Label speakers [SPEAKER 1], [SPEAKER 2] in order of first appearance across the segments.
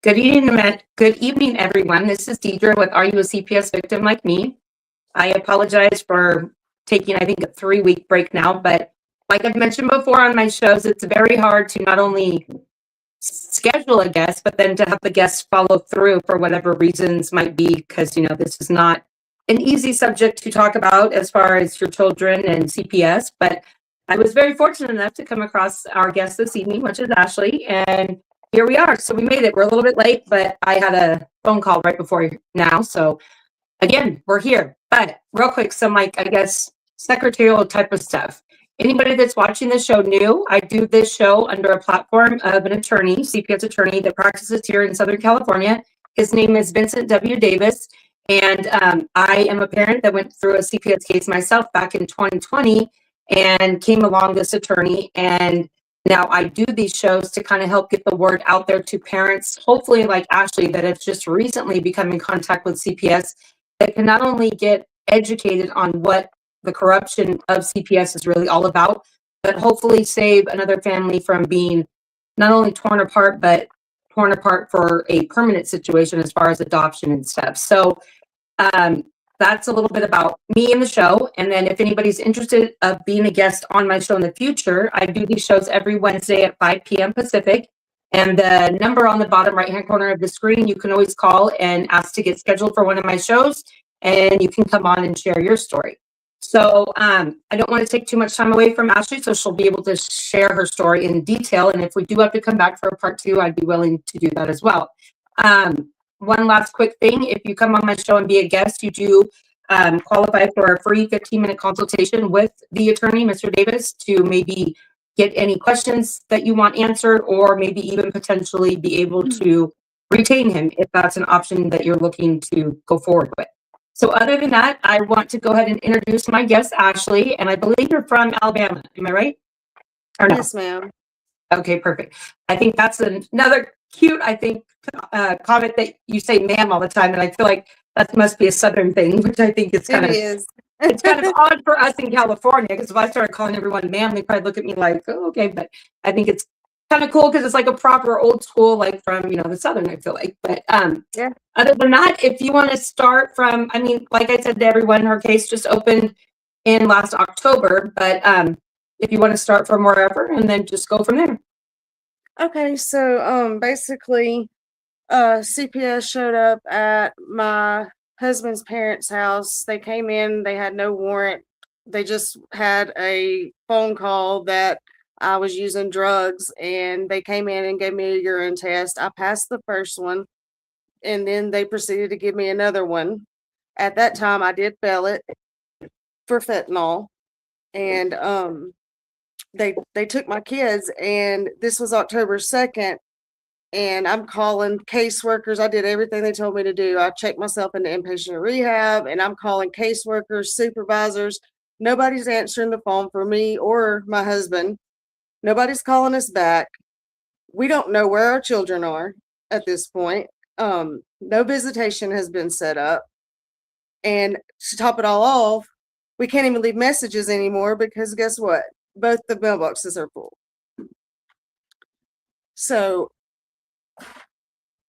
[SPEAKER 1] Good evening, everyone. This is Deidre with Are You a CPS Victim Like Me? I apologize for taking, I think, a 3-week break now, but like I've mentioned before on my shows, it's very hard to not only schedule a guest, but then to have the guests follow through for whatever reasons might be, because, this is not an easy subject to talk about as far as your children and CPS, but I was very fortunate enough to come across our guest this evening, which is Ashley, and here we are. So we made it. We're a little bit late, but I had a phone call right before now. So again, we're here. But real quick, some I guess, secretarial type of stuff. Anybody that's watching the show new, I do this show under a platform of an attorney, CPS attorney that practices here in Southern California. His name is Vincent W. Davis. And I am a parent that went through a CPS case myself back in 2020 and came along this attorney. And now I do these shows to kind of help get the word out there to parents, hopefully like Ashley, that have just recently become in contact with CPS, that can not only get educated on what the corruption of CPS is really all about, but hopefully save another family from being not only torn apart, but torn apart for a permanent situation as far as adoption and stuff. So that's a little bit about me and the show. And then if anybody's interested of being a guest on my show in the future, I do these shows every Wednesday at 5 p.m. Pacific. And the number on the bottom right-hand corner of the screen, you can always call and ask to get scheduled for one of my shows, and you can come on and share your story. So I don't want to take too much time away from Ashley, so she'll be able to share her story in detail. And if we do have to come back for a part 2, I'd be willing to do that as well. One last quick thing, if you come on my show and be a guest, you do qualify for a free 15-minute consultation with the attorney, Mr. Davis, to maybe get any questions that you want answered, or maybe even potentially be able to retain him if that's an option that you're looking to go forward with. So other than that, I want to go ahead and introduce my guest, Ashley, and I believe you're from Alabama. Am I right? Or no?
[SPEAKER 2] Yes, ma'am.
[SPEAKER 1] Okay, perfect. I think that's another cute, comment that you say ma'am all the time, and I feel like that must be a Southern thing, which I think is kind of it's kind of odd for us in California, because if I started calling everyone ma'am, they probably look at me like, oh, okay, but I think it's kind of cool because it's like a proper old school, like from, the Southern, I feel like. But
[SPEAKER 2] yeah.
[SPEAKER 1] Other than that, if you want to start from, like I said to everyone, her case just opened in last October, but if you want to start from wherever and then just go from there.
[SPEAKER 2] Okay, so basically CPS showed up at my husband's parents' house. They came in, they had no warrant. They just had a phone call that I was using drugs, and they came in and gave me a urine test. I passed the first one, and then they proceeded to give me another one. At that time, I did fail it for fentanyl, and they took my kids, and this was October 2nd, and I'm calling caseworkers. I did everything they told me to do. I checked myself into inpatient rehab, and I'm calling caseworkers, supervisors. Nobody's answering the phone for me or my husband. Nobody's calling us back. We don't know where our children are at this point. No visitation has been set up. And to top it all off, we can't even leave messages anymore because guess what? Both the mailboxes are full. So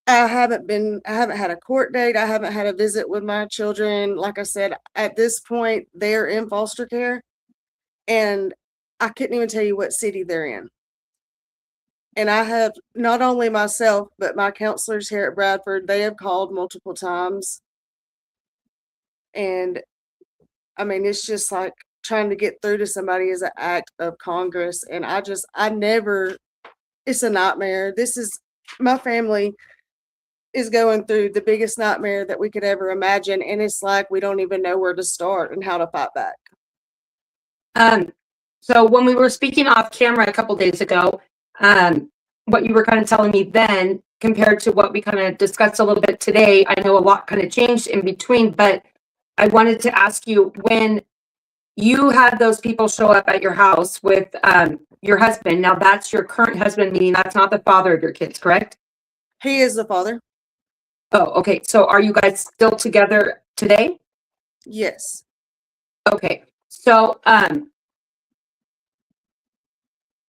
[SPEAKER 2] I haven't had a court date. I haven't had a visit with my children. Like I said, at this point, they're in foster care, and I couldn't even tell you what city they're in. And I have not only myself, but my counselors here at Bradford, they have called multiple times. And it's just like trying to get through to somebody is an act of Congress. And it's a nightmare. My family is going through the biggest nightmare that we could ever imagine. And it's like, we don't even know where to start and how to fight back.
[SPEAKER 1] So when we were speaking off camera a couple days ago, what you were kind of telling me then compared to what we kind of discussed a little bit today, I know a lot kind of changed in between, but I wanted to ask you, when you had those people show up at your house with your husband, now that's your current husband, meaning that's not the father of your kids, correct?
[SPEAKER 2] He is the father.
[SPEAKER 1] Oh, okay. So are you guys still together today?
[SPEAKER 2] Yes.
[SPEAKER 1] Okay. So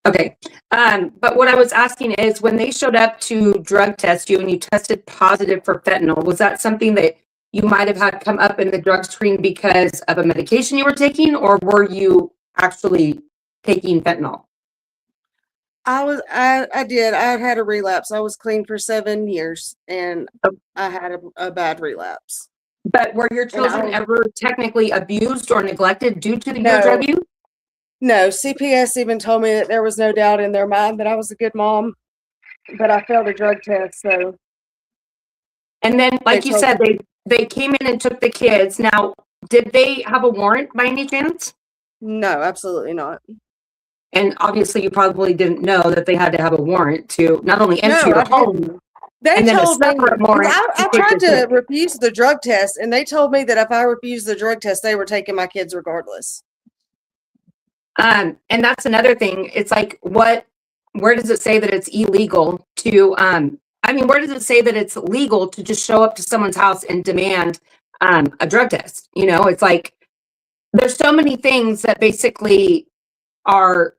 [SPEAKER 1] Okay. But what I was asking is when they showed up to drug test you and you tested positive for fentanyl, was that something that you might have had come up in the drug screen because of a medication you were taking, or were you actually taking fentanyl?
[SPEAKER 2] I did. I had a relapse. I was clean for 7 years and
[SPEAKER 1] Oh.
[SPEAKER 2] I had a bad relapse.
[SPEAKER 1] But were your
[SPEAKER 2] And
[SPEAKER 1] children ever technically abused or neglected due to your
[SPEAKER 2] No.
[SPEAKER 1] drug use?
[SPEAKER 2] No, CPS even told me that there was no doubt in their mind that I was a good mom, but I failed a drug test, so
[SPEAKER 1] And then, like
[SPEAKER 2] They
[SPEAKER 1] you
[SPEAKER 2] told
[SPEAKER 1] said, they came in and took the kids. Now, did they have a warrant by any chance?
[SPEAKER 2] no, absolutely not.
[SPEAKER 1] And obviously, you probably didn't know that they had to have a warrant to not only enter
[SPEAKER 2] No,
[SPEAKER 1] your
[SPEAKER 2] I
[SPEAKER 1] home,
[SPEAKER 2] didn't. They
[SPEAKER 1] and then a
[SPEAKER 2] told me,
[SPEAKER 1] separate
[SPEAKER 2] 'cause
[SPEAKER 1] warrant
[SPEAKER 2] I
[SPEAKER 1] to take
[SPEAKER 2] tried
[SPEAKER 1] your
[SPEAKER 2] to
[SPEAKER 1] kids.
[SPEAKER 2] refuse the drug test, and they told me that if I refused the drug test, they were taking my kids regardless.
[SPEAKER 1] And that's another thing. It's like, where does it say that it's illegal to, I mean, where does it say that it's legal to just show up to someone's house and demand a drug test? You know, it's like, there's so many things that basically are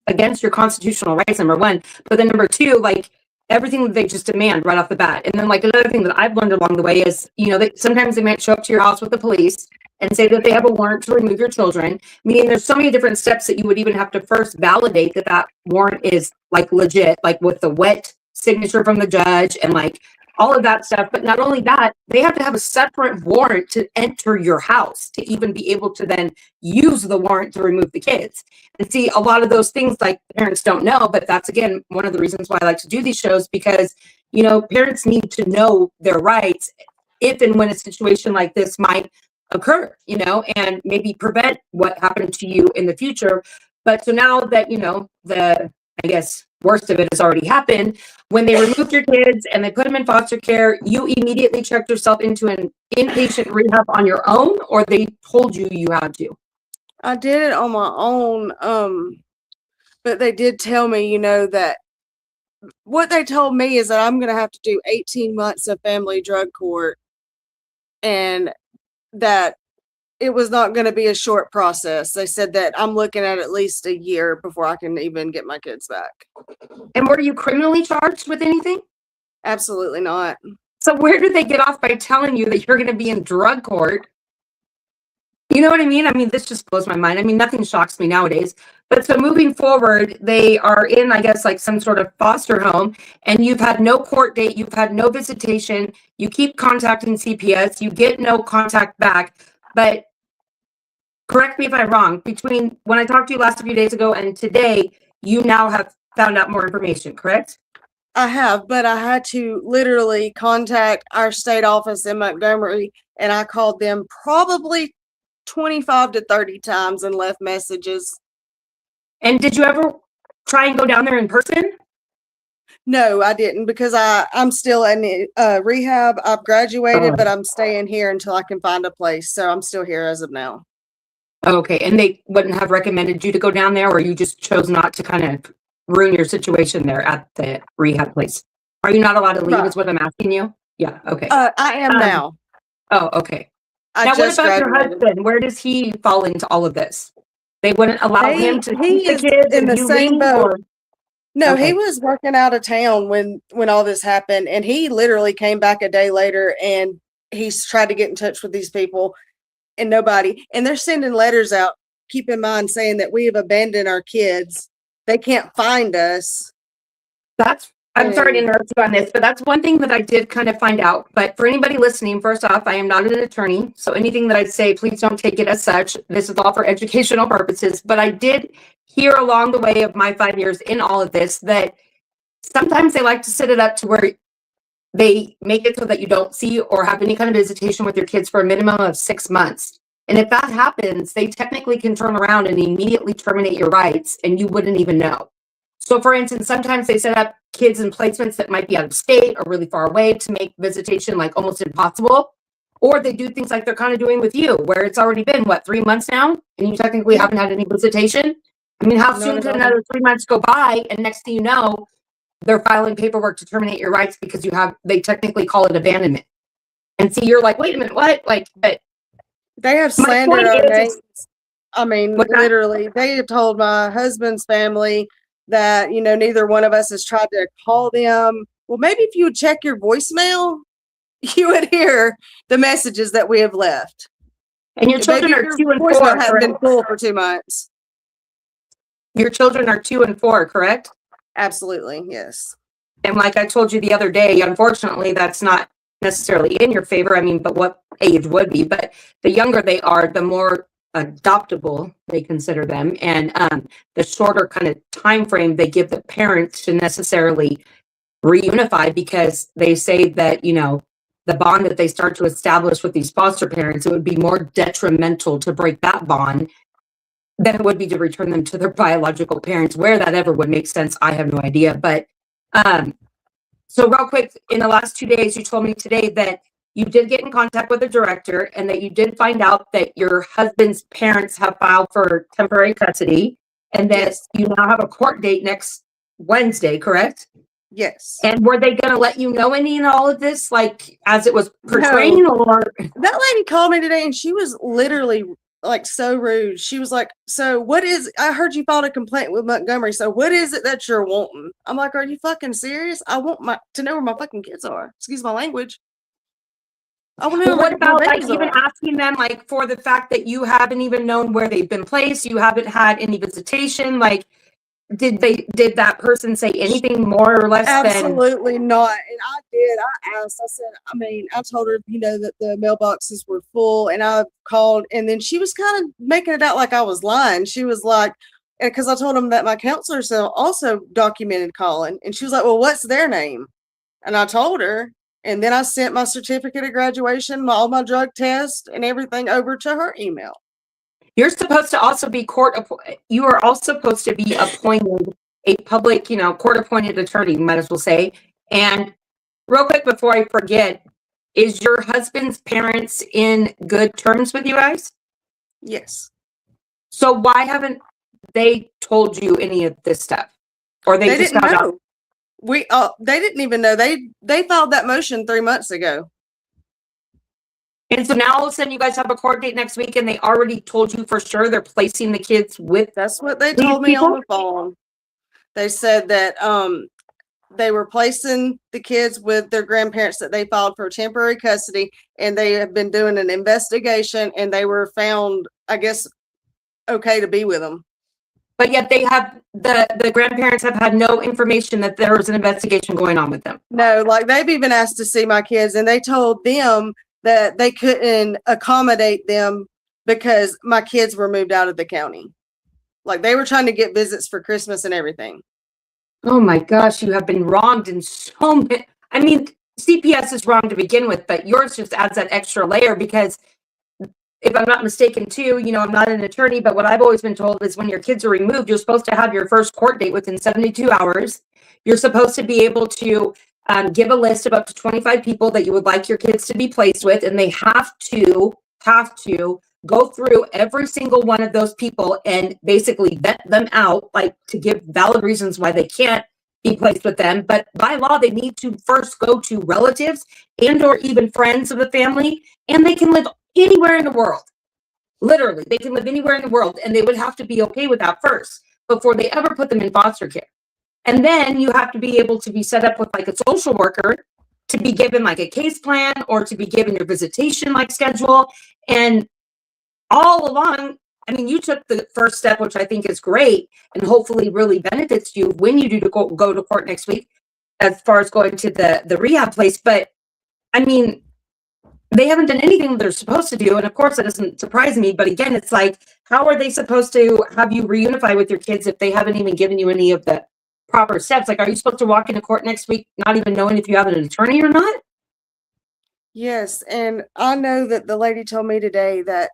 [SPEAKER 1] against your constitutional rights, number one. But then number two, like everything that they just demand right off the bat. And then like another thing that I've learned along the way is, you know, that sometimes they might show up to your house with the police and say that they have a warrant to remove your children. Meaning there's so many different steps that you would even have to first validate that that warrant is like legit, like with the wet signature from the judge and like all of that stuff. But not only that, they have to have a separate warrant to enter your house to even be able to then use the warrant to remove the kids. And see, a lot of those things like parents don't know, but that's again one of the reasons why I like to do these shows because, you know, parents need to know their rights if and when a situation like this might occur, you know, and maybe prevent what happened to you in the future. But so now that, you know, I guess, worst of it has already happened, when they removed your kids and they put them in foster care, you immediately checked yourself into an inpatient rehab on your own, or they told you you had to?
[SPEAKER 2] I did it on my own, but they did tell me, you know, that what they told me is that I'm gonna have to do 18 months of family drug court and that it was not gonna be a short process. They said that I'm looking at least a year before I can even get my kids back.
[SPEAKER 1] And were you criminally charged with anything?
[SPEAKER 2] Absolutely not.
[SPEAKER 1] So where did they get off by telling you that you're going to be in drug court? You know what I mean? I mean, this just blows my mind. I mean, nothing shocks me nowadays. But so moving forward, they are in, I guess, like some sort of foster home, and you've had no court date, you've had no visitation, you keep contacting CPS, you get no contact back. But correct me if I'm wrong, between when I talked to you last few days ago and today, you now have found out more information, correct?
[SPEAKER 2] I have, but I had to literally contact our state office in Montgomery, and I called them probably 25 to 30 times and left messages.
[SPEAKER 1] And did you ever try and go down there in person?
[SPEAKER 2] No, I didn't because I'm still in rehab. I've graduated, but I'm staying here until I can find a place. So I'm still here as of now.
[SPEAKER 1] Okay, and they wouldn't have recommended you to go down there, or you just chose not to kind of ruin your situation there at the rehab place? Are you not allowed to leave,
[SPEAKER 2] Right.
[SPEAKER 1] is what I'm asking you? Yeah, okay.
[SPEAKER 2] I am now.
[SPEAKER 1] Oh, okay.
[SPEAKER 2] I
[SPEAKER 1] Now, what
[SPEAKER 2] just
[SPEAKER 1] about your
[SPEAKER 2] graduated.
[SPEAKER 1] husband? Where does he fall into all of this? They wouldn't allow him to
[SPEAKER 2] He
[SPEAKER 1] keep the
[SPEAKER 2] is
[SPEAKER 1] kids
[SPEAKER 2] in
[SPEAKER 1] and
[SPEAKER 2] the
[SPEAKER 1] you
[SPEAKER 2] same
[SPEAKER 1] leave,
[SPEAKER 2] boat.
[SPEAKER 1] or?
[SPEAKER 2] No,
[SPEAKER 1] Okay.
[SPEAKER 2] he was working out of town when all this happened, and he literally came back a day later, and he's tried to get in touch with these people, and nobody. And they're sending letters out. Keep in mind, saying that we have abandoned our kids. They can't find us.
[SPEAKER 1] I'm sorry to
[SPEAKER 2] And
[SPEAKER 1] interrupt you on this, but that's one thing that I did kind of find out. But for anybody listening, first off, I am not an attorney. So anything that I say, please don't take it as such. This is all for educational purposes. But I did hear along the way of my 5 years in all of this that sometimes they like to set it up to where they make it so that you don't see or have any kind of visitation with your kids for a minimum of 6 months. And if that happens, they technically can turn around and immediately terminate your rights and you wouldn't even know. So for instance, sometimes they set up kids in placements that might be out of state or really far away to make visitation like almost impossible. Or they do things like they're kind of doing with you, where it's already been, what, 3 months now? And you technically haven't had any visitation? I mean, how
[SPEAKER 2] None
[SPEAKER 1] soon
[SPEAKER 2] at
[SPEAKER 1] can
[SPEAKER 2] all.
[SPEAKER 1] another 3 months go by? And next thing you know, they're filing paperwork to terminate your rights because they technically call it abandonment. And see, you're like, wait a minute, what? Like, but
[SPEAKER 2] they have
[SPEAKER 1] my
[SPEAKER 2] slandered
[SPEAKER 1] point
[SPEAKER 2] our
[SPEAKER 1] is,
[SPEAKER 2] names. I mean,
[SPEAKER 1] what's that?
[SPEAKER 2] literally, they have told my husband's family that, neither one of us has tried to call them. Well, maybe if you would check your voicemail, you would hear the messages that we have left.
[SPEAKER 1] And your children
[SPEAKER 2] Maybe
[SPEAKER 1] are
[SPEAKER 2] your
[SPEAKER 1] 2 and 4,
[SPEAKER 2] voicemail hadn't been
[SPEAKER 1] correct?
[SPEAKER 2] full for 2 months.
[SPEAKER 1] Your children are 2 and 4, correct?
[SPEAKER 2] Absolutely, yes.
[SPEAKER 1] And like I told you the other day, unfortunately, that's not necessarily in your favor. I mean, but what age would be? But the younger they are, the more adoptable they consider them, and the shorter kind of time frame they give the parents to necessarily reunify, because they say that, the bond that they start to establish with these foster parents, it would be more detrimental to break that bond than it would be to return them to their biological parents. Where that ever would make sense, I have no idea. But so real quick, in the last 2 days, you told me today that you did get in contact with the director and that you did find out that your husband's parents have filed for temporary custody, and that
[SPEAKER 2] Yes.
[SPEAKER 1] you now have a court date next Wednesday, correct?
[SPEAKER 2] Yes.
[SPEAKER 1] And were they going to let you know any and all of this, like as it was portraying, or?
[SPEAKER 2] That lady called me today and she was literally like so rude. She was like, so what is, I heard you filed a complaint with Montgomery. So what is it that you're wanting? I'm like, are you fucking serious? I want to know where my fucking kids are. Excuse my language. I want to know
[SPEAKER 1] What
[SPEAKER 2] where
[SPEAKER 1] about
[SPEAKER 2] my
[SPEAKER 1] like
[SPEAKER 2] babies
[SPEAKER 1] even
[SPEAKER 2] are.
[SPEAKER 1] asking them, like, for the fact that you haven't even known where they've been placed, you haven't had any visitation, like, did that person say anything more or less than?
[SPEAKER 2] Absolutely not. And I did. I asked. I said, I told her, that the mailboxes were full, and I called, and then she was kind of making it out like I was lying. She was like, because I told them that my counselor also documented calling, and she was like, well, what's their name? And I told her, and then I sent my certificate of graduation, all my drug tests, and everything over to her email.
[SPEAKER 1] You're supposed to also be you are also supposed to be appointed a public, court appointed attorney, might as well say. And real quick before I forget, is your husband's parents in good terms with you guys?
[SPEAKER 2] Yes.
[SPEAKER 1] So why haven't they told you any of this stuff? Or they just
[SPEAKER 2] didn't
[SPEAKER 1] found
[SPEAKER 2] know.
[SPEAKER 1] out?
[SPEAKER 2] They didn't even know. They filed that motion 3 months ago.
[SPEAKER 1] And so now all of a sudden you guys have a court date next week, and they already told you for sure they're placing the kids with.
[SPEAKER 2] That's what they
[SPEAKER 1] these
[SPEAKER 2] told me on
[SPEAKER 1] people?
[SPEAKER 2] the phone. They said that they were placing the kids with their grandparents that they filed for temporary custody, and they have been doing an investigation, and they were found, I guess, okay to be with them.
[SPEAKER 1] But yet they have the grandparents have had no information that there was an investigation going on with them.
[SPEAKER 2] No, like they've even asked to see my kids, and they told them that they couldn't accommodate them because my kids were moved out of the county. Like they were trying to get visits for Christmas and everything.
[SPEAKER 1] Oh my gosh, you have been wronged in so many. I mean, CPS is wrong to begin with, but yours just adds that extra layer, because if I'm not mistaken too, I'm not an attorney, but what I've always been told is when your kids are removed, you're supposed to have your first court date within 72 hours. You're supposed to be able to give a list of up to 25 people that you would like your kids to be placed with, and they have to go through every single one of those people and basically vet them out, like to give valid reasons why they can't be placed with them. But by law, they need to first go to relatives and or even friends of the family, and they can live anywhere in the world. Literally, they can live anywhere in the world, and they would have to be okay with that first before they ever put them in foster care. And then you have to be able to be set up with like a social worker to be given like a case plan, or to be given your visitation like schedule. And all along, I mean, you took the first step, which I think is great and hopefully really benefits you when you do go to court next week, as far as going to the rehab place. But I mean, they haven't done anything they're supposed to do. And of course, that doesn't surprise me. But again, it's like, how are they supposed to have you reunify with your kids if they haven't even given you any of the proper steps? Like, are you supposed to walk into court next week not even knowing if you have an attorney or not?
[SPEAKER 2] Yes. And I know that the lady told me today that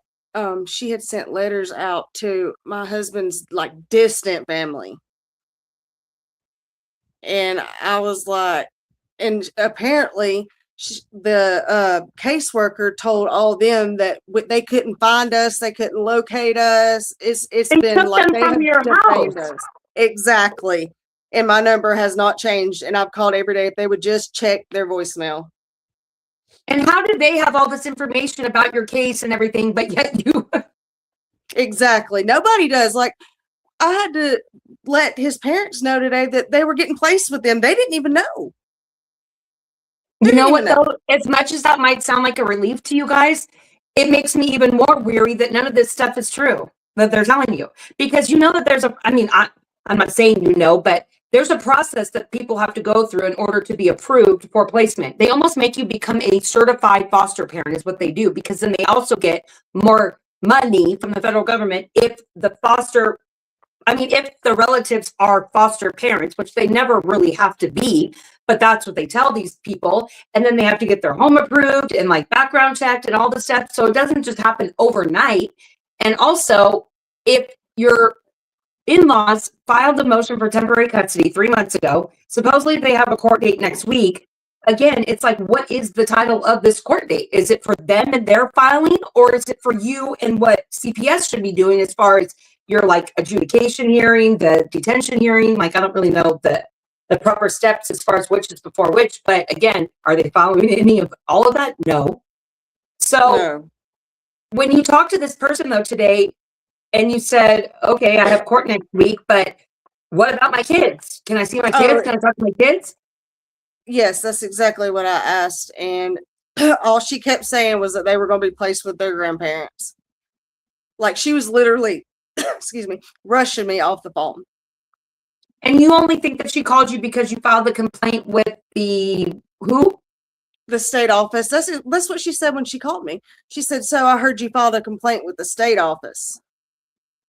[SPEAKER 2] she had sent letters out to my husband's like distant family. And I was like, and apparently the caseworker told all of them that they couldn't find us, they couldn't locate us. It's
[SPEAKER 1] They
[SPEAKER 2] been
[SPEAKER 1] took
[SPEAKER 2] like
[SPEAKER 1] them
[SPEAKER 2] they
[SPEAKER 1] from
[SPEAKER 2] have
[SPEAKER 1] your
[SPEAKER 2] defamed
[SPEAKER 1] house.
[SPEAKER 2] us. Exactly. And my number has not changed, and I've called every day if they would just check their voicemail.
[SPEAKER 1] And how did they have all this information about your case and everything, but yet you?
[SPEAKER 2] Exactly. Nobody does. Like, I had to let his parents know today that they were getting placed with them. They didn't even know.
[SPEAKER 1] You know what, though? As much as that might sound like a relief to you guys, it makes me even more weary that none of this stuff is true that they're telling you. Because you know that there's I'm not saying you know, but there's a process that people have to go through in order to be approved for placement. They almost make you become a certified foster parent is what they do, because then they also get more money from the federal government if if the relatives are foster parents, which they never really have to be, but that's what they tell these people. And then they have to get their home approved and like background checked and all this stuff. So it doesn't just happen overnight. And also, if your in-laws filed a motion for temporary custody 3 months ago, supposedly they have a court date next week. Again, it's like, what is the title of this court date? Is it for them and their filing, or is it for you and what CPS should be doing as far as your like adjudication hearing, the detention hearing? Like, I don't really know the proper steps as far as which is before which, but again, are they following any of all of that? No. So when you talk to this person though today, and you said, okay, I have court next week, but what about my kids? Can I see my kids? Can I talk to my kids?
[SPEAKER 2] Yes, that's exactly what I asked. And all she kept saying was that they were going to be placed with their grandparents. Like, she was literally, excuse me, rushing me off the phone.
[SPEAKER 1] And you only think that she called you because you filed the complaint with the who?
[SPEAKER 2] The state office. That's what she said when she called me. She said, so I heard you filed a complaint with the state office.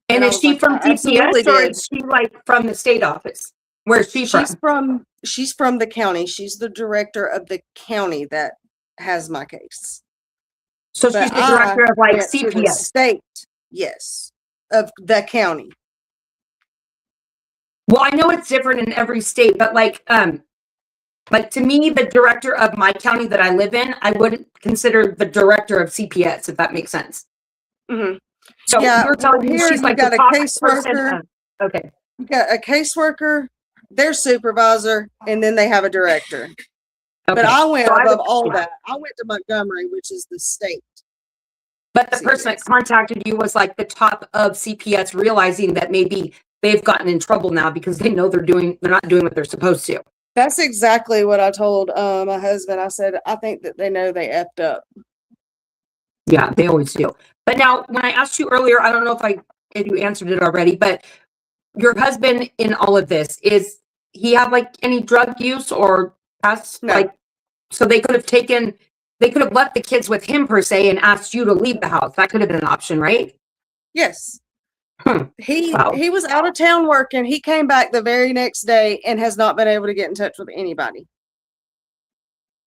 [SPEAKER 1] And is she from CPS or is she like from the state office? Where's she from?
[SPEAKER 2] She's from the county. She's the director of the county that has my case.
[SPEAKER 1] So she's the director of like CPS.
[SPEAKER 2] State, yes, of the county.
[SPEAKER 1] Well, I know it's different in every state, but like to me, the director of my county that I live in, I wouldn't consider the director of CPS, if that makes sense.
[SPEAKER 2] Mm-hmm.
[SPEAKER 1] So you're telling me she's like
[SPEAKER 2] got
[SPEAKER 1] the
[SPEAKER 2] a
[SPEAKER 1] top
[SPEAKER 2] caseworker.
[SPEAKER 1] Okay.
[SPEAKER 2] You got a caseworker, their supervisor, and then they have a director. Okay. But I went above all that. I went to Montgomery, which is the state.
[SPEAKER 1] But the person that contacted you was like the top of CPS, realizing that maybe they've gotten in trouble now because they know they're not doing what they're supposed to.
[SPEAKER 2] That's exactly what I told my husband. I said, I think that they know they effed up.
[SPEAKER 1] Yeah, they always do. But now, when I asked you earlier, I don't know if you answered it already, but your husband in all of this, is he have like any drug use or past?
[SPEAKER 2] No.
[SPEAKER 1] Like, so they could have left the kids with him per se and asked you to leave the house. That could have been an option, right?
[SPEAKER 2] Yes. He was out of town working. He came back the very next day and has not been able to get in touch with anybody.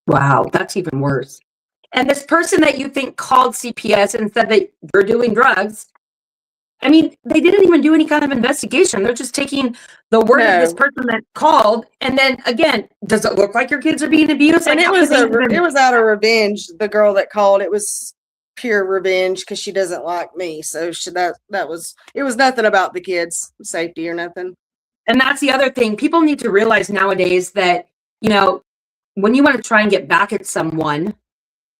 [SPEAKER 1] Wow, that's even worse. And this person that you think called CPS and said that you're doing drugs, I mean, they didn't even do any kind of investigation. They're just taking the word of this person that called. And then again, does it look like your kids are being abused?
[SPEAKER 2] And it was out of revenge. The girl that called, it was pure revenge because she doesn't like me. So it was nothing about the kids' safety or nothing.
[SPEAKER 1] And that's the other thing. People need to realize nowadays that, when you want to try and get back at someone,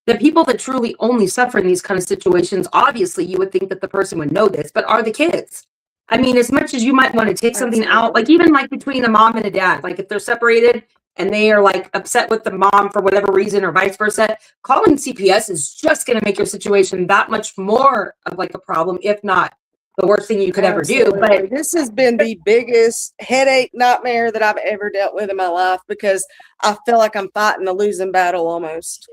[SPEAKER 1] the people that truly only suffer in these kind of situations, obviously you would think that the person would know this, but are the kids. I mean, as much as you might want to take something out, like even like between a mom and a dad, like if they're separated and they are like upset with the mom for whatever reason or vice versa, calling CPS is just going to make your situation that much more of like a problem, if not the worst thing you could ever do. But
[SPEAKER 2] this has been the biggest headache nightmare that I've ever dealt with in my life because I feel like I'm fighting a losing battle almost.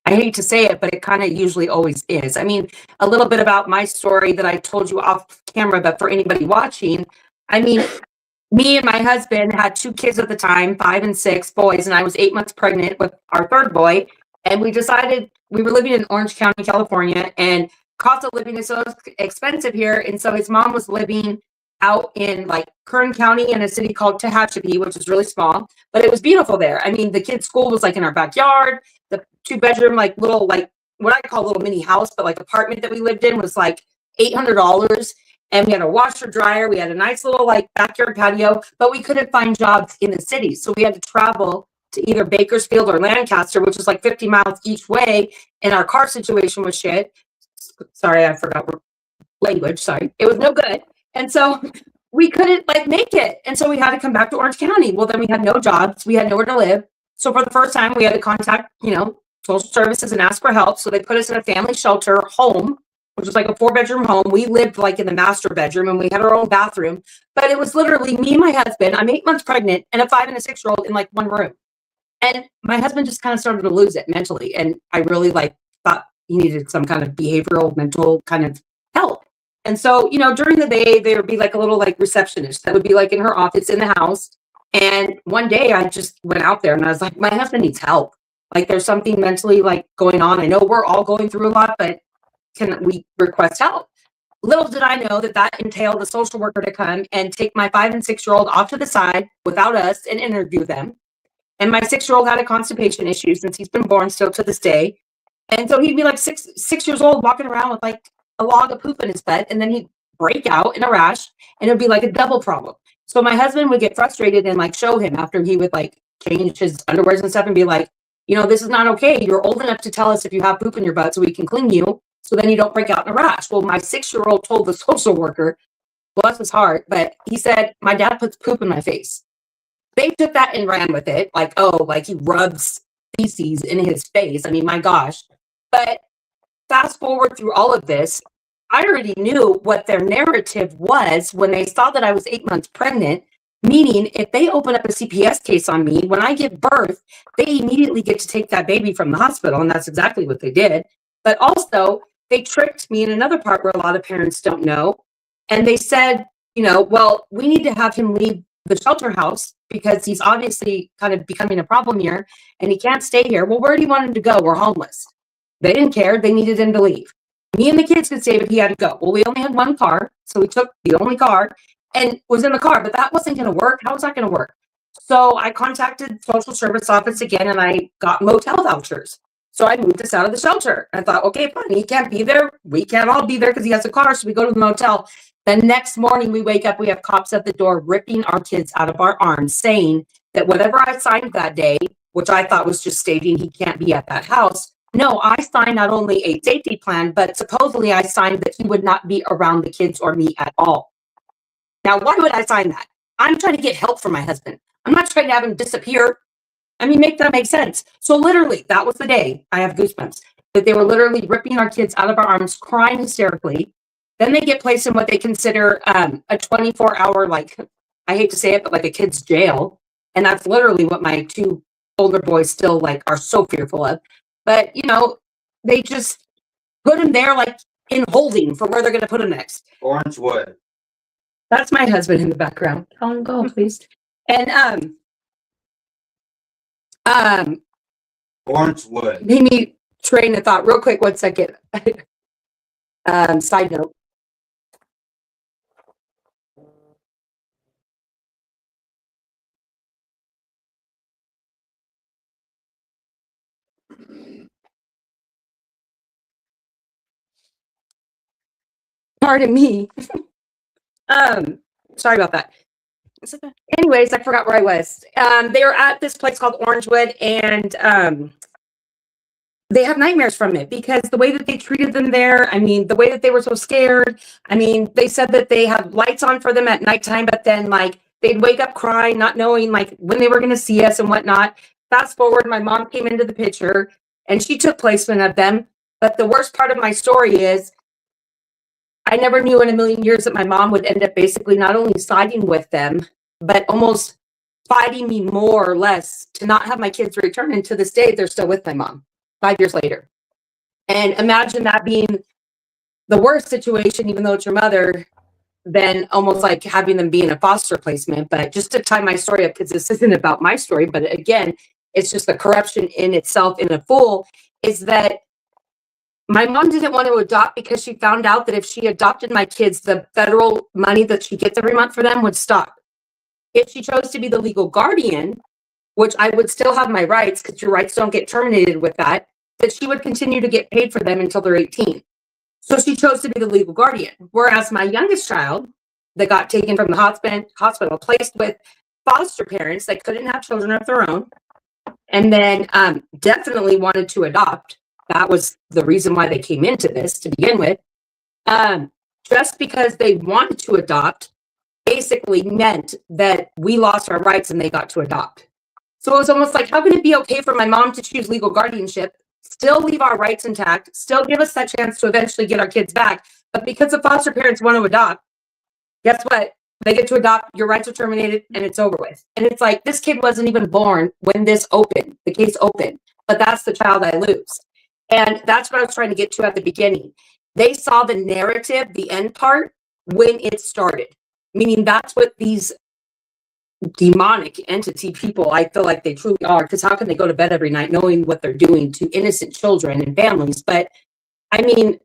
[SPEAKER 1] I hate to say it, but it kind of usually always is. I mean, a little bit about my story that I told you off camera, but for anybody watching, I mean, me and my husband had 2 kids at the time, 5 and 6 boys, and I was 8 months pregnant with our 3rd boy. And we decided we were living in Orange County, California, and cost of living is so expensive here. And so his mom was living out in like Kern County in a city called Tehachapi, which is really small, but it was beautiful there. I mean, the kids' school was like in our backyard. The 2-bedroom, like little, like what I call a little mini house, but like apartment that we lived in was like $800. And we had a washer dryer. We had a nice little like backyard patio, but we couldn't find jobs in the city. So we had to travel to either Bakersfield or Lancaster, which is like 50 miles each way. And our car situation was shit. Sorry, I forgot language. Sorry. It was no good. And so we couldn't like make it. And so we had to come back to Orange County. Well, then we had no jobs. We had nowhere to live. So for the first time, we had to contact, social services and ask for help. So they put us in a family shelter home, which was like a 4-bedroom home. We lived like in the master bedroom and we had our own bathroom, but it was literally me and my husband. I'm 8 months pregnant and a 5 and a 6-year-old in like one room. And my husband just kind of started to lose it mentally. And I really thought he needed some kind of behavioral, mental kind of help. And so, during the day, there would be like a little like receptionist that would be like in her office in the house. And one day I just went out there and I was like, my husband needs help. Like there's something mentally like going on. I know we're all going through a lot, but can we request help? Little did I know that entailed a social worker to come and take my 5 and 6-year-old off to the side without us and interview them. And my 6-year-old had a constipation issue since he's been born still to this day. And so he'd be like six years old walking around with like a log of poop in his butt, and then he'd break out in a rash and it'd be like a double problem. So my husband would get frustrated and like show him after he would like change his underwears and stuff and be like, this is not okay. You're old enough to tell us if you have poop in your butt so we can clean you so then you don't break out in a rash. Well, my 6-year-old told the social worker, bless his heart, but he said, my dad puts poop in my face. They took that and ran with it. Like, oh, like he rubs feces in his face. I mean, my gosh. But fast forward through all of this, I already knew what their narrative was when they saw that I was 8 months pregnant, meaning if they open up a CPS case on me, when I give birth, they immediately get to take that baby from the hospital. And that's exactly what they did. But also, they tricked me in another part where a lot of parents don't know. And they said, well, we need to have him leave the shelter house because he's obviously kind of becoming a problem here and he can't stay here. Well, where do you want him to go? We're homeless. They didn't care. They needed him to leave. Me and the kids could stay, but he had to go. Well, we only had one car, so we took the only car and was in the car, but that wasn't going to work. How was that going to work? So I contacted social service office again and I got motel vouchers. So I moved us out of the shelter. I thought, okay, fine. He can't be there. We can't all be there because he has a car. So we go to the motel. The next morning we wake up, we have cops at the door ripping our kids out of our arms, saying that whatever I signed that day, which I thought was just stating he can't be at that house. No, I signed not only a safety plan, but supposedly I signed that he would not be around the kids or me at all. Now, why would I sign that? I'm trying to get help for my husband. I'm not trying to have him disappear. I mean, make that make sense. So literally, that was the day, I have goosebumps, that they were literally ripping our kids out of our arms, crying hysterically. Then they get placed in what they consider a 24-hour, like, I hate to say it, but like a kid's jail. And that's literally what my 2 older boys still like are so fearful of. But, they just put him there like in holding for where they're going to put him next.
[SPEAKER 3] Orangewood.
[SPEAKER 1] That's my husband in the background. Tell him go, please. And
[SPEAKER 3] Orangewood.
[SPEAKER 1] made me train of thought real quick. 1 second. Side note. Pardon me. Sorry about that.
[SPEAKER 2] It's okay.
[SPEAKER 1] Anyways, I forgot where I was. They were at this place called Orangewood, and they have nightmares from it because the way that they treated them there, I mean, the way that they were so scared. I mean, they said that they had lights on for them at nighttime, but then like they'd wake up crying, not knowing like when they were going to see us and whatnot. Fast forward, my mom came into the picture and she took placement of them. But the worst part of my story is I never knew in a million years that my mom would end up basically not only siding with them, but almost fighting me more or less to not have my kids return. And to this day, they're still with my mom 5 years later. And imagine that being the worst situation, even though it's your mother, than almost like having them be in a foster placement. But just to tie my story up, because this isn't about my story, but again, it's just the corruption in itself in a full, is that my mom didn't want to adopt because she found out that if she adopted my kids, the federal money that she gets every month for them would stop. If she chose to be the legal guardian, which I would still have my rights because your rights don't get terminated with that she would continue to get paid for them until they're 18. So she chose to be the legal guardian. Whereas my youngest child that got taken from the hospital, placed with foster parents that couldn't have children of their own, and then definitely wanted to adopt. That was the reason why they came into this to begin with. Just because they wanted to adopt, basically meant that we lost our rights and they got to adopt. So it was almost like, how can it be okay for my mom to choose legal guardianship, still leave our rights intact, still give us that chance to eventually get our kids back, but because the foster parents want to adopt, guess what? They get to adopt, your rights are terminated, and it's over with. And it's like, this kid wasn't even born when this opened, the case opened, but that's the child I lose. And that's what I was trying to get to at the beginning. They saw the narrative, the end part, when it started, meaning that's what these demonic entity people, I feel like they truly are, because how can they go to bed every night knowing what they're doing to innocent children and families? But I mean,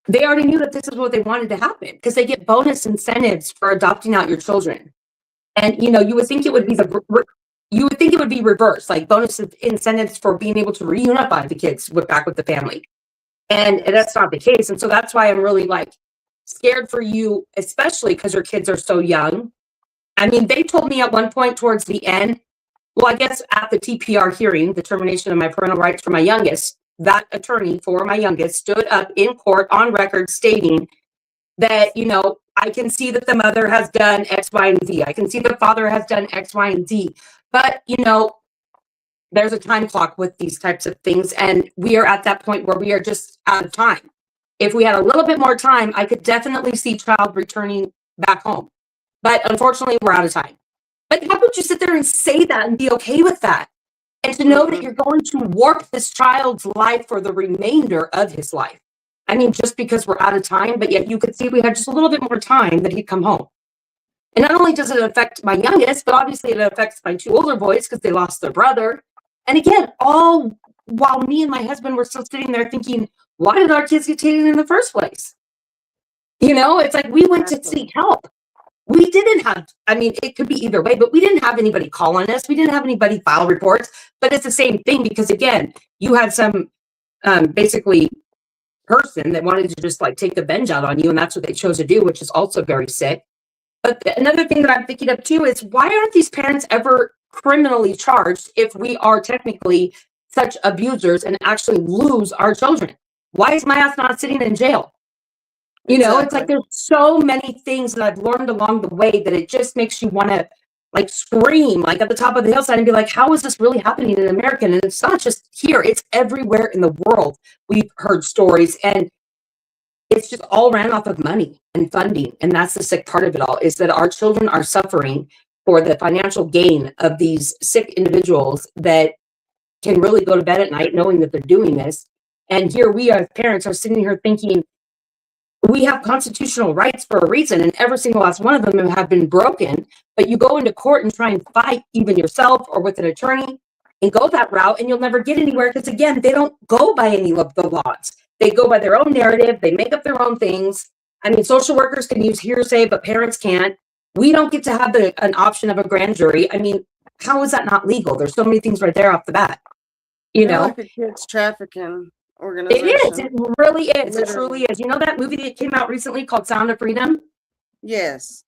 [SPEAKER 1] they already knew that this is what they wanted to happen, because they get bonus incentives for adopting out your children. And you would think it would be reversed, like bonus incentives for being able to reunify the kids back with the family. And that's not the case. And so that's why I'm really like scared for you, especially because your kids are so young. I mean, they told me at one point towards the end, well, I guess at the TPR hearing, the termination of my parental rights for my youngest, that attorney for my youngest stood up in court on record stating that, I can see that the mother has done X, Y, and Z. I can see the father has done X, Y, and Z. But, there's a time clock with these types of things. And we are at that point where we are just out of time. If we had a little bit more time, I could definitely see child returning back home. But unfortunately, we're out of time. But how would you sit there and say that and be okay with that? And to know that you're going to warp this child's life for the remainder of his life. I mean, just because we're out of time, but yet you could see we had just a little bit more time that he'd come home. And not only does it affect my youngest, but obviously it affects my two older boys because they lost their brother. And again, all while me and my husband were still sitting there thinking, why did our kids get taken in the first place? It's like we went to seek help. We didn't have, I mean, it could be either way, but we didn't have anybody call on us. We didn't have anybody file reports, but it's the same thing because again, you had some basically person that wanted to just like take the bench out on you. And that's what they chose to do, which is also very sick. But another thing that I'm thinking of too is why aren't these parents ever criminally charged if we are technically such abusers and actually lose our children? Why is my ass not sitting in jail?
[SPEAKER 2] Exactly.
[SPEAKER 1] It's like there's so many things that I've learned along the way that it just makes you want to like scream like at the top of the hillside and be like, how is this really happening in America? And it's not just here, it's everywhere in the world. We've heard stories and it's just all ran off of money and funding. And that's the sick part of it all, is that our children are suffering for the financial gain of these sick individuals that can really go to bed at night knowing that they're doing this. And here we as parents are sitting here thinking, we have constitutional rights for a reason, and every single last one of them have been broken. But you go into court and try and fight even yourself or with an attorney and go that route, and you'll never get anywhere because, again, they don't go by any of the laws. They go by their own narrative. They make up their own things. I mean, social workers can use hearsay, but parents can't. We don't get to have an option of a grand jury. I mean, how is that not legal? There's so many things right there off the bat.
[SPEAKER 2] They're like a kids trafficking organization.
[SPEAKER 1] It is. It really is.
[SPEAKER 2] Literally.
[SPEAKER 1] It truly is. You know that movie that came out recently called Sound of Freedom?
[SPEAKER 2] Yes.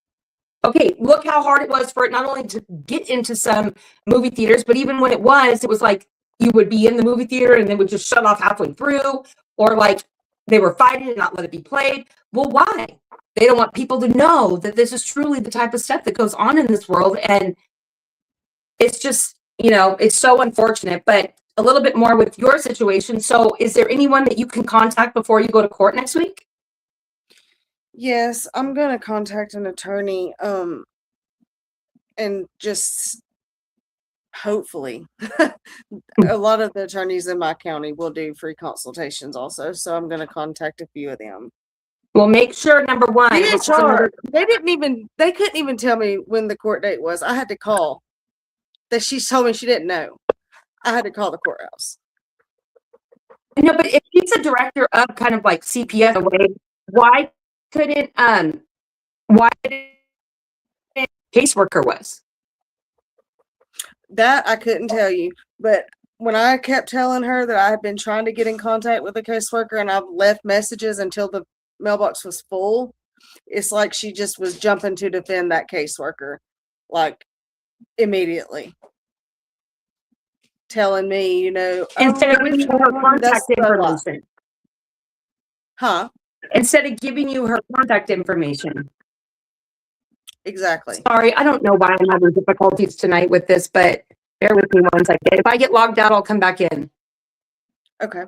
[SPEAKER 1] Okay, look how hard it was for it not only to get into some movie theaters, but even when it was like you would be in the movie theater and they would just shut off halfway through, or like they were fighting and not let it be played. Well, why? They don't want people to know that this is truly the type of stuff that goes on in this world. And it's just, it's so unfortunate. But a little bit more with your situation. So is there anyone that you can contact before you go to court next week?
[SPEAKER 2] Yes, I'm gonna contact an attorney, and just hopefully a lot of the attorneys in my county will do free consultations also. So I'm gonna contact a few of them.
[SPEAKER 1] Well, make sure number one.
[SPEAKER 2] They couldn't even tell me when the court date was. I had to call. That she told me she didn't know. I had to call the courthouse.
[SPEAKER 1] No, but if he's a director of kind of like CPS, why couldn't caseworker was?
[SPEAKER 2] That I couldn't tell you. But when I kept telling her that I had been trying to get in contact with a caseworker and I've left messages until the mailbox was full, it's like she just was jumping to defend that caseworker, like immediately. Telling me,
[SPEAKER 1] instead of giving you her contact information.
[SPEAKER 2] Huh?
[SPEAKER 1] Instead of giving you her contact information.
[SPEAKER 2] exactly.
[SPEAKER 1] Sorry, I don't know why I'm having difficulties tonight with this, but bear with me one second. If I get logged out, I'll come back in.
[SPEAKER 2] Okay.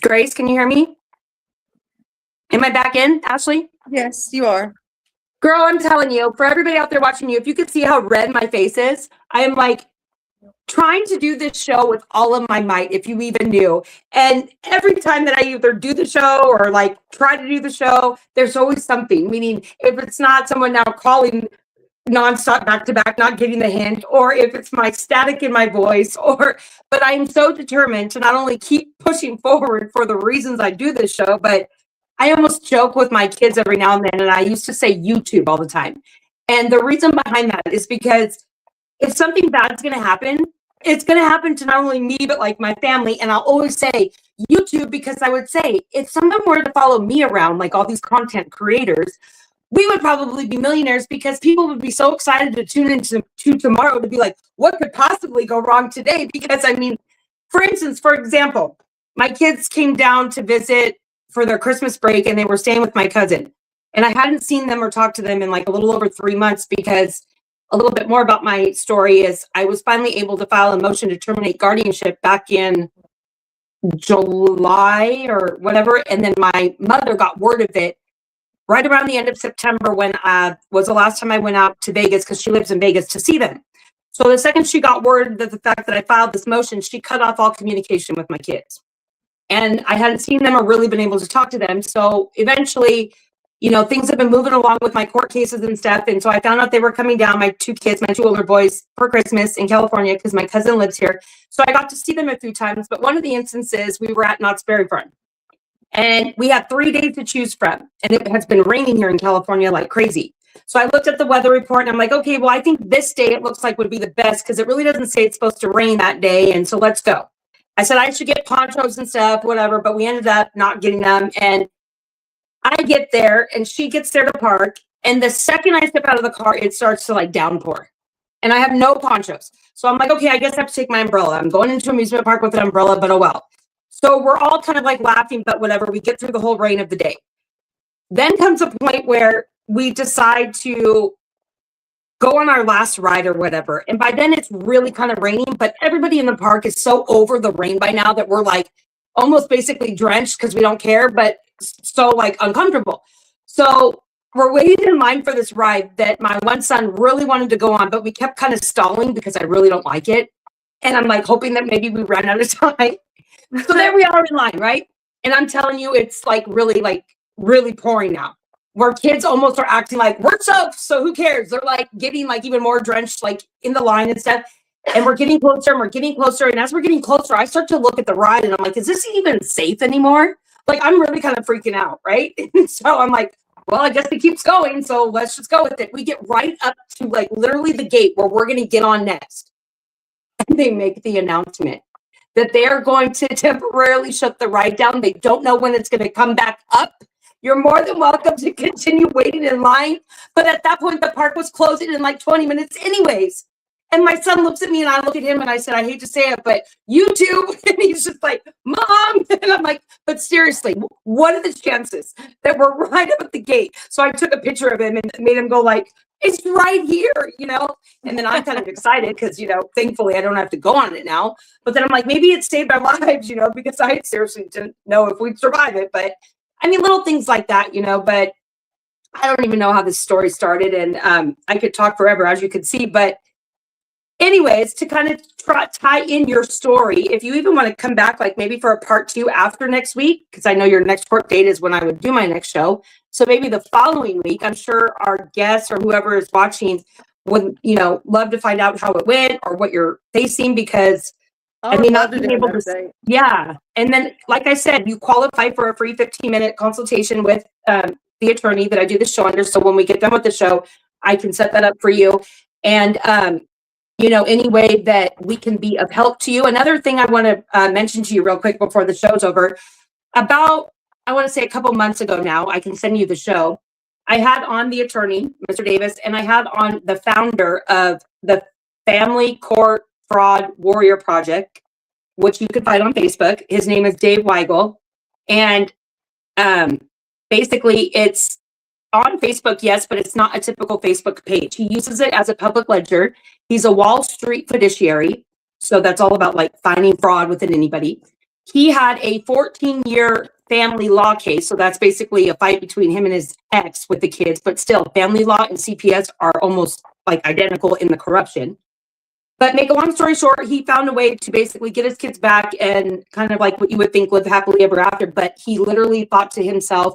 [SPEAKER 1] Grace, can you hear me? Am I back in, Ashley?
[SPEAKER 2] Yes, you are.
[SPEAKER 1] Girl, I'm telling you, for everybody out there watching you, if you could see how red my face is, I am like trying to do this show with all of my might, if you even knew. And every time that I either do the show or like try to do the show, there's always something. Meaning, if it's not someone now calling nonstop back to back, not getting the hint, or if it's my static in my voice, but I am so determined to not only keep pushing forward for the reasons I do this show, but I almost joke with my kids every now and then, and I used to say YouTube all the time. And the reason behind that is because if something bad's going to happen, it's going to happen to not only me, but like my family. And I'll always say YouTube because I would say if someone were to follow me around, like all these content creators, we would probably be millionaires because people would be so excited to tune into tomorrow to be like, what could possibly go wrong today? Because I mean, for instance, for example, my kids came down to visit for their Christmas break and they were staying with my cousin. And I hadn't seen them or talked to them in like a little over 3 months because a little bit more about my story is I was finally able to file a motion to terminate guardianship back in July or whatever. And then my mother got word of it right around the end of September when was the last time I went out to Vegas because she lives in Vegas to see them. So the second she got word that the fact that I filed this motion, she cut off all communication with my kids. And I hadn't seen them or really been able to talk to them. So eventually, you know, things have been moving along with my court cases and stuff. And so I found out they were coming down, my two kids, my two older boys, for Christmas in California because my cousin lives here. So I got to see them a few times. But one of the instances, we were at Knott's Berry Farm. And we had 3 days to choose from. And it has been raining here in California like crazy. So I looked at the weather report and I'm like, okay, well, I think this day it looks like would be the best because it really doesn't say it's supposed to rain that day. And so let's go. I said I should get ponchos and stuff, whatever, but we ended up not getting them. And I get there and she gets there to park. And the second I step out of the car, it starts to like downpour. And I have no ponchos. So I'm like, okay, I guess I have to take my umbrella. I'm going into an amusement park with an umbrella, but oh well. So we're all kind of like laughing, but whatever. We get through the whole rain of the day. Then comes a point where we decide to go on our last ride or whatever. And by then it's really kind of raining, but everybody in the park is so over the rain by now that we're like almost basically drenched because we don't care, but so like uncomfortable. So we're waiting in line for this ride that my one son really wanted to go on, but we kept kind of stalling because I really don't like it. And I'm like hoping that maybe we ran out of time. So there we are in line, right? And I'm telling you, it's like really pouring now. Where kids almost are acting like we're soaked, so who cares? They're like getting like even more drenched, like in the line and stuff. And we're getting closer and we're getting closer. And as we're getting closer, I start to look at the ride and I'm like, is this even safe anymore? Like I'm really kind of freaking out, right? So I'm like, well, I guess it keeps going. So let's just go with it. We get right up to like literally the gate where we're going to get on next. And they make the announcement that they are going to temporarily shut the ride down. They don't know when it's going to come back up. You're more than welcome to continue waiting in line. But at that point, the park was closing in like 20 minutes anyways. And my son looks at me and I look at him and I said, I hate to say it, but YouTube. And he's just like, Mom. And I'm like, but seriously, what are the chances that we're right up at the gate? So I took a picture of him and made him go like, it's right here, you know? And then I'm kind of excited because, you know, thankfully I don't have to go on it now. But then I'm like, maybe it saved our lives, you know, because I seriously didn't know if we'd survive it. But I mean, little things like that, you know, but I don't even know how this story started. And I could talk forever, as you could see. But anyways, to kind of tie in your story, if you even want to come back, like maybe for a part 2 after next week, because I know your next court date is when I would do my next show. So maybe the following week, I'm sure our guests or whoever is watching would, love to find out how it went or what you're facing, because
[SPEAKER 2] I would love to do an
[SPEAKER 1] to,
[SPEAKER 2] update.
[SPEAKER 1] yeah. And then, like I said, you qualify for a free 15-minute consultation with the attorney that I do the show under. So when we get done with the show, I can set that up for you. And, any way that we can be of help to you. Another thing I want to mention to you real quick before the show's over, about, I want to say a couple months ago now, I can send you the show. I had on the attorney, Mr. Davis, and I had on the founder of the Family Court Fraud Warrior Project, which you can find on Facebook. His name is Dave Weigel. And basically it's on Facebook, yes, but it's not a typical Facebook page. He uses it as a public ledger. He's a Wall Street fiduciary. So that's all about like finding fraud within anybody. He had a 14-year family law case. So that's basically a fight between him and his ex with the kids, but still family law and CPS are almost like identical in the corruption. But make a long story short, he found a way to basically get his kids back and kind of like what you would think live happily ever after. But he literally thought to himself,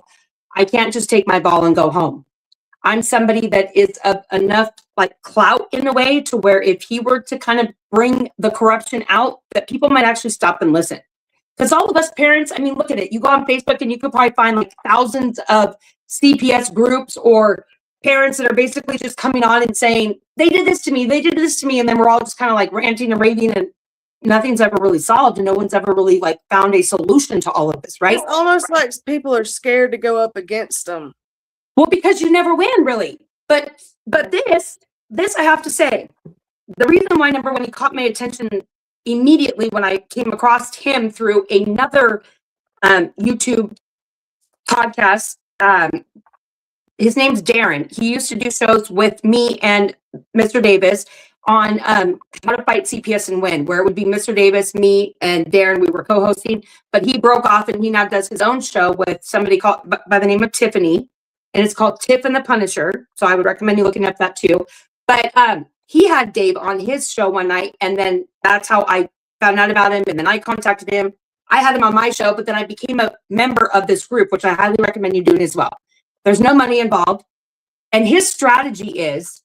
[SPEAKER 1] I can't just take my ball and go home. I'm somebody that is of enough like clout in a way to where if he were to kind of bring the corruption out, that people might actually stop and listen. Because all of us parents, I mean, look at it. You go on Facebook and you could probably find like thousands of CPS groups or parents that are basically just coming on and saying, they did this to me, they did this to me. And then we're all just kind of like ranting and raving and nothing's ever really solved and no one's ever really like found a solution to all of this, right?
[SPEAKER 2] It's almost like people are scared to go up against them.
[SPEAKER 1] Well, because you never win, really. But this I have to say, the reason why, number one, he caught my attention immediately when I came across him through another YouTube podcast. His name's Darren. He used to do shows with me and Mr. Davis on how to fight CPS and win, where it would be Mr. Davis, me, and Darren. We were co-hosting, but he broke off and he now does his own show with somebody called by the name of Tiffany. And it's called Tiff and the Punisher. So I would recommend you looking up that too. But he had Dave on his show one night. And then that's how I found out about him. And then I contacted him. I had him on my show, but then I became a member of this group, which I highly recommend you doing as well. There's no money involved. And his strategy is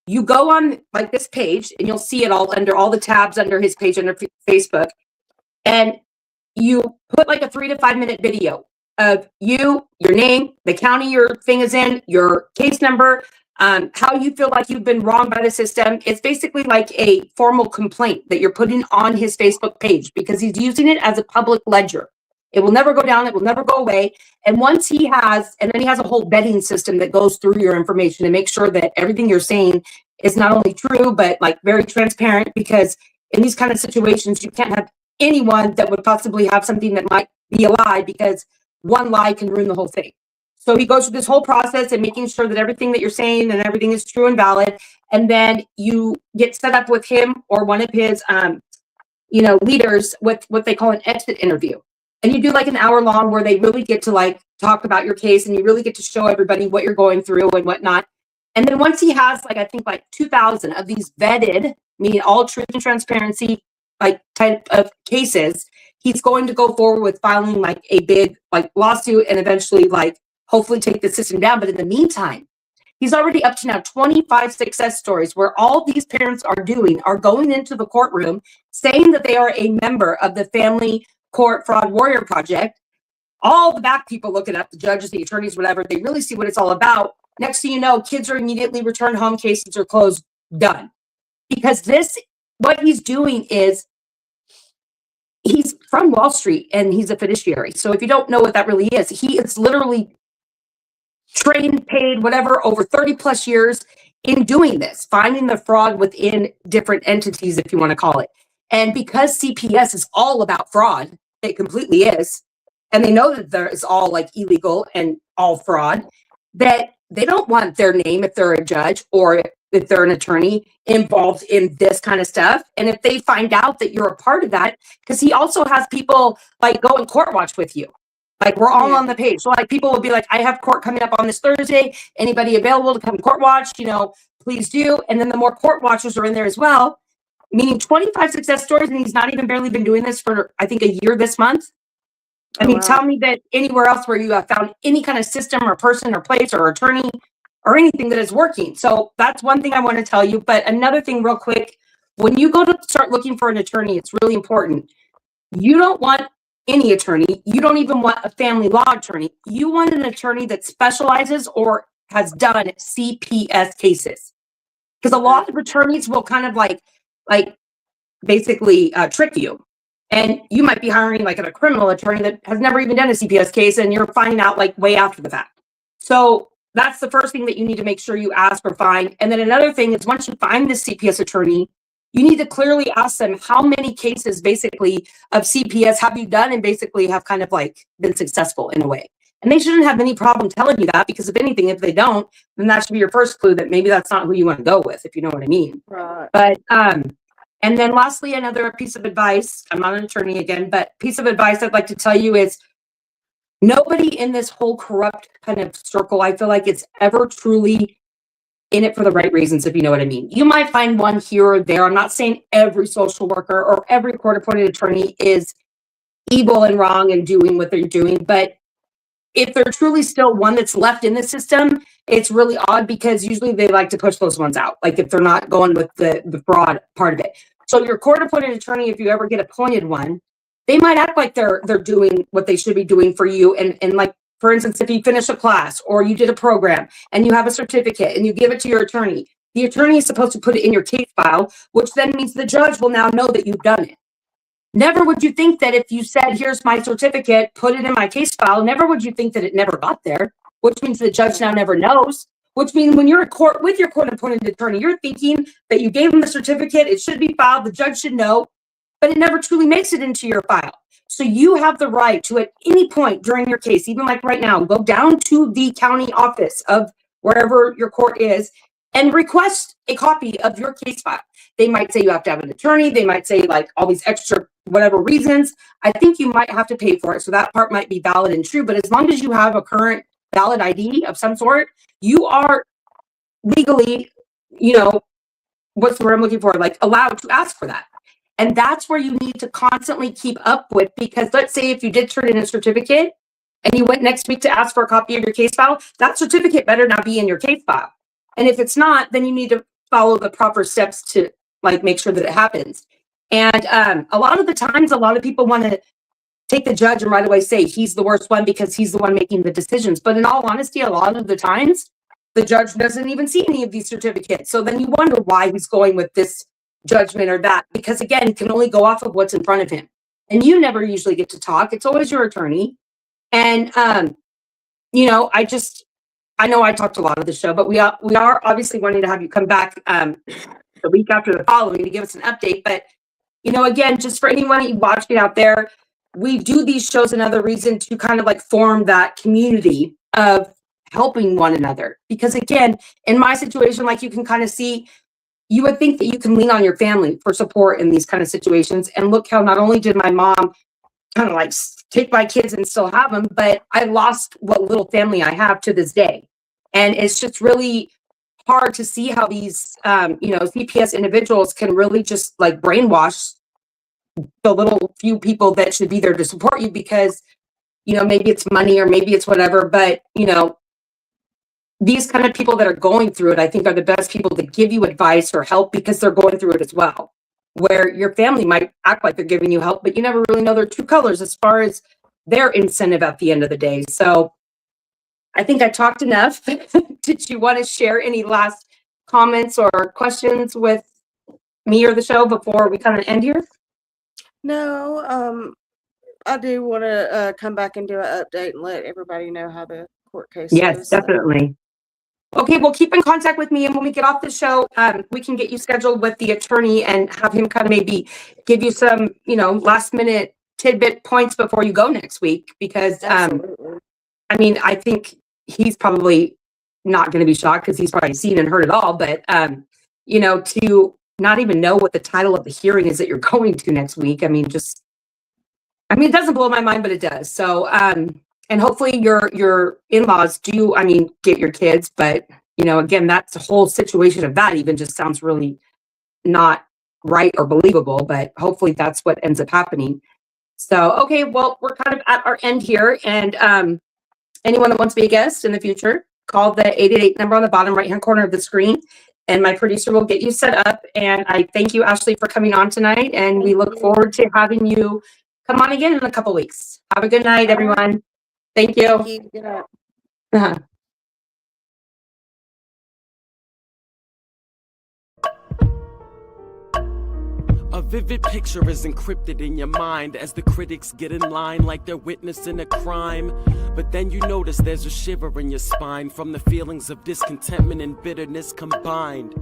[SPEAKER 1] you go on like this page and you'll see it all under all the tabs under his page under Facebook. And you put like a 3 to 5 minute video of you, your name, the county your thing is in, your case number, how you feel like you've been wronged by the system. It's basically like a formal complaint that you're putting on his Facebook page because he's using it as a public ledger. It will never go down. It will never go away. And once he has, and then he has a whole vetting system that goes through your information to make sure that everything you're saying is not only true, but like very transparent, because in these kind of situations, you can't have anyone that would possibly have something that might be a lie, because one lie can ruin the whole thing. So he goes through this whole process and making sure that everything that you're saying and everything is true and valid. And then you get set up with him or one of his, leaders with what they call an exit interview. And you do like an hour long where they really get to like talk about your case and you really get to show everybody what you're going through and whatnot. And then once he has like, I think like 2,000 of these vetted, meaning all truth and transparency, like type of cases, he's going to go forward with filing like a big like lawsuit and eventually like hopefully take the system down. But in the meantime, he's already up to now 25 success stories where all these parents are going into the courtroom saying that they are a member of the Family Court Fraud Warrior Project. All the back people look it up, the judges, the attorneys, whatever, they really see what it's all about. Next thing you know, kids are immediately returned home, cases are closed, done. Because what he's doing is, he's from Wall Street and he's a fiduciary. So if you don't know what that really is, he is literally trained, paid, whatever, over 30 plus years in doing this, finding the fraud within different entities, if you want to call it. And because CPS is all about fraud, it completely is, and they know that there is all like illegal and all fraud, that they don't want their name, if they're a judge or if they're an attorney, involved in this kind of stuff. And if they find out that you're a part of that, because he also has people like go and court watch with you. Like we're all on the page. So like people will be like, I have court coming up on this Thursday. Anybody available to come court watch, please do. And then the more court watchers are in there as well, meaning 25 success stories, and he's not even barely been doing this for, I think, a year this month. I
[SPEAKER 2] Oh,
[SPEAKER 1] mean,
[SPEAKER 2] wow.
[SPEAKER 1] tell me that anywhere else where you have found any kind of system or person or place or attorney or anything that is working. So that's one thing I want to tell you. But another thing real quick, when you go to start looking for an attorney, it's really important. You don't want any attorney. You don't even want a family law attorney. You want an attorney that specializes or has done CPS cases. Because a lot of attorneys will kind of like basically trick you. And you might be hiring like a criminal attorney that has never even done a CPS case, and you're finding out like way after the fact. So that's the first thing that you need to make sure you ask or find. And then another thing is, once you find this CPS attorney, you need to clearly ask them how many cases basically of CPS have you done and basically have kind of like been successful in a way. And they shouldn't have any problem telling you that, because if anything, if they don't, then that should be your first clue that maybe that's not who you want to go with, if you know what I mean.
[SPEAKER 2] Right.
[SPEAKER 1] But and then lastly, another piece of advice, I'm not an attorney again, but piece of advice I'd like to tell you is, nobody in this whole corrupt kind of circle, I feel like, it's ever truly in it for the right reasons, if you know what I mean. You might find one here or there. I'm not saying every social worker or every court-appointed attorney is evil and wrong and doing what they're doing, but if they're truly still one that's left in the system, it's really odd, because usually they like to push those ones out, like if they're not going with the fraud part of it. So your court-appointed attorney, if you ever get appointed one, they might act like they're doing what they should be doing for you. And like, for instance, if you finish a class or you did a program and you have a certificate and you give it to your attorney, the attorney is supposed to put it in your case file, which then means the judge will now know that you've done it. Never would you think that if you said, here's my certificate, put it in my case file, never would you think that it never got there, which means the judge now never knows, which means when you're in court with your court-appointed attorney, you're thinking that you gave them the certificate, it should be filed, the judge should know, but it never truly makes it into your file. So you have the right to, at any point during your case, even like right now, go down to the county office of wherever your court is and request a copy of your case file. They might say you have to have an attorney. They might say like all these extra whatever reasons. I think you might have to pay for it. So that part might be valid and true. But as long as you have a current valid ID of some sort, you are legally, what's the word I'm looking for? Like allowed to ask for that. And that's where you need to constantly keep up with, because let's say if you did turn in a certificate and you went next week to ask for a copy of your case file, that certificate better not be in your case file. And if it's not, then you need to follow the proper steps to like make sure that it happens. And a lot of the times, a lot of people want to take the judge and right away say he's the worst one because he's the one making the decisions. But in all honesty, a lot of the times, the judge doesn't even see any of these certificates. So then you wonder why he's going with this judgment or that, because again, he can only go off of what's in front of him. And you never usually get to talk. It's always your attorney. And, I know I talked a lot of the show, but we are obviously wanting to have you come back the week after the following to give us an update. But, again, just for anyone watching out there, we do these shows another reason to kind of like form that community of helping one another. Because again, in my situation, like you can kind of see, you would think that you can lean on your family for support in these kind of situations. And look how not only did my mom kind of like take my kids and still have them, but I lost what little family I have to this day. And it's just really hard to see how these, CPS individuals can really just like brainwash the little few people that should be there to support you because, maybe it's money or maybe it's whatever, but, these kind of people that are going through it, I think are the best people to give you advice or help because they're going through it as well. Where your family might act like they're giving you help, but you never really know their true colors as far as their incentive at the end of the day. So I think I talked enough. Did you want to share any last comments or questions with me or the show before we kind of end here?
[SPEAKER 2] No, I do want to come back and do an update and let everybody know how the court case
[SPEAKER 1] Yes,
[SPEAKER 2] is.
[SPEAKER 1] definitely. Okay, well, keep in contact with me, and when we get off the show, we can get you scheduled with the attorney and have him kind of maybe give you some, last minute tidbit points before you go next week. Because, I think he's probably not going to be shocked because he's probably seen and heard it all. But, to not even know what the title of the hearing is that you're going to next week, it doesn't blow my mind, but it does. So, and hopefully your in-laws do, get your kids, but, again, that's the whole situation of that even just sounds really not right or believable, but hopefully that's what ends up happening. So, okay, well, we're kind of at our end here, and anyone that wants to be a guest in the future, call the 888 number on the bottom right-hand corner of the screen, and my producer will get you set up. And I thank you, Ashley, for coming on tonight, and we look forward to having you come on again in a couple weeks. Have a good night, everyone. Thank you.
[SPEAKER 2] Thank you. Good night.
[SPEAKER 1] Uh-huh.
[SPEAKER 3] A vivid picture is encrypted in your mind as the critics get in line like they're witnessing a crime. But then you notice there's a shiver in your spine from the feelings of discontentment and bitterness combined.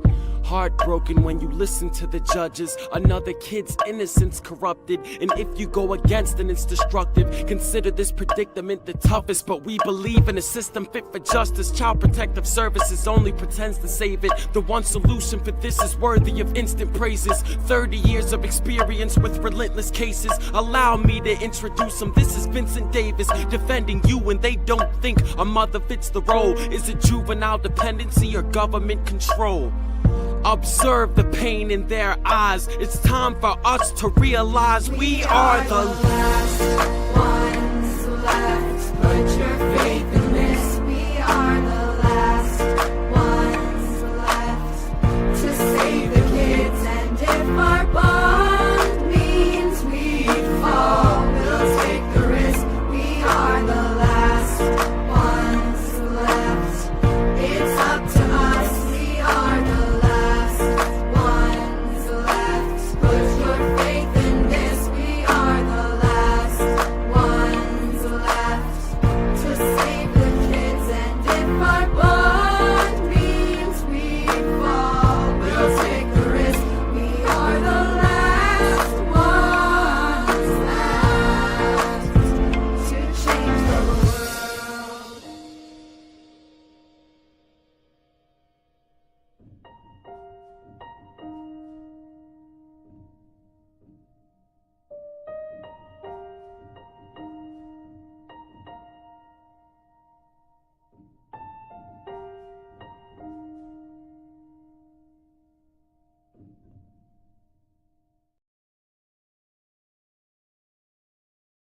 [SPEAKER 3] Heartbroken when you listen to the judges, another kid's innocence corrupted, and if you go against then it's destructive. Consider this predicament the toughest, but we believe in a system fit for justice. Child Protective Services only pretends to save it. The one solution for this is worthy of instant praises. 30 years of experience with relentless cases. Allow me to introduce them. This is Vincent Davis, defending you when they don't think a mother fits the role. Is it juvenile dependency or government control? Observe the pain in their eyes. It's time for us to realize we are the last